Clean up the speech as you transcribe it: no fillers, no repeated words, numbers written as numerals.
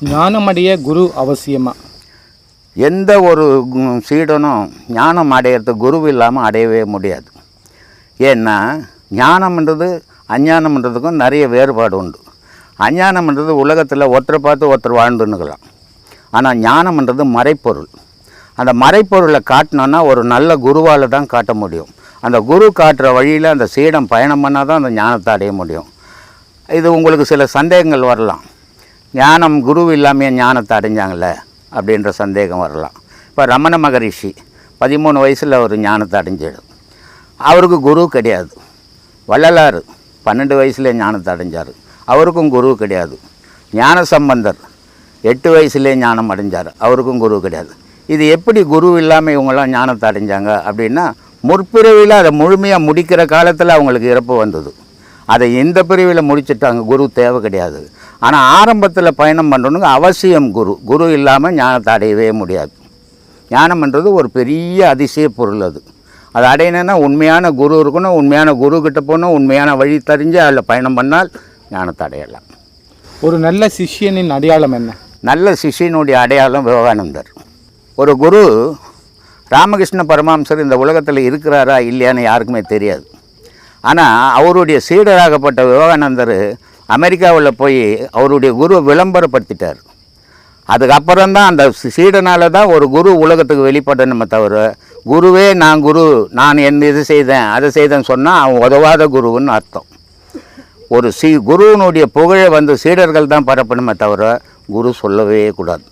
ஞானமடைய குரு அவசியமா? எந்த ஒரு சீடனும் ஞானம் அடையிறது குரு இல்லாமல் அடையவே முடியாது. ஏன்னா ஞானம்ன்றது அஞ்ஞானம்ன்றதுக்கும் நிறைய வேறுபாடு உண்டு. அஞ்ஞானம்ன்றது உலகத்தில் ஒருத்தரை பார்த்து ஒருத்தர் வாழ்ந்துன்னுக்கலாம். ஆனால் ஞானம்ன்றது மறைப்பொருள். அந்த மறைப்பொருளை காட்டணுன்னா ஒரு நல்ல குருவால் தான் காட்ட முடியும். அந்த குரு காட்டுற வழியில் அந்த சீடம் பயணம் பண்ணால் தான் அந்த ஞானத்தை அடைய முடியும். இது உங்களுக்கு சில சந்தேகங்கள் வரலாம். ஞானம் குரு இல்லாமல் ஞானத்தை அடைஞ்சாங்களே அப்படின்ற சந்தேகம் வரலாம். இப்போ ரமண மகரிஷி 13 வயசில் ஒரு ஞானத்தை அடைஞ்சிடும். அவருக்கு குரு கிடையாது. வள்ளலார் 12 வயசுலேயே ஞானத்தை அடைஞ்சார். அவருக்கும் குரு கிடையாது. ஞான சம்பந்தர் 8 வயசுலேயே ஞானம் அடைஞ்சார். அவருக்கும் குரு கிடையாது. இது எப்படி குரு இல்லாமல் இவங்களாம் ஞானத்தை அடைஞ்சாங்க அப்படின்னா, முற்பிறவியில் அதை முழுமையாக முடிக்கிற காலத்தில் அவங்களுக்கு இறப்பு வந்தது. அதை இந்த பிரிவில் முடிச்சுட்டாங்க. குரு தேவை கிடையாது. ஆனால் ஆரம்பத்தில் பயணம் பண்ணுறவனுக்கு அவசியம் குரு. குரு இல்லாமல் ஞானத்தை அடையவே முடியாது. ஞானம்ன்றது ஒரு பெரிய அதிசய பொருள். அது அடையணுன்னா உண்மையான குரு இருக்கணும். உண்மையான குரு கிட்ட போகணும். உண்மையான வழி தெரிஞ்சு அதில் பயணம் பண்ணால் ஞானத்தை அடையலாம். ஒரு நல்ல சிஷ்யனின் அடையாளம் என்ன? நல்ல சிஷ்யனுடைய அடையாளம் விவேகானந்தர். ஒரு குரு ராமகிருஷ்ண பரமஹம்சர் இந்த உலகத்தில் இருக்கிறாரா இல்லையான்னு யாருக்குமே தெரியாது. ஆனால் அவருடைய சீடராகப்பட்ட விவேகானந்தர் அமெரிக்காவில் போய் அவருடைய குருவை விளம்பரப்படுத்திட்டார். அதுக்கப்புறம்தான் அந்த சீடனால் தான் ஒரு குரு உலகத்துக்கு வெளிப்படணுமே தவிர, குருவே நான் குரு, நான் இது செய்தேன் அதை செய்தேன்னு சொன்னால் அவன் உதவாத குருவுன்னு அர்த்தம். ஒரு குருவினுடைய புகழை சீடர்கள் தான் பரப்பணுமே தவிர குரு சொல்லவே கூடாது.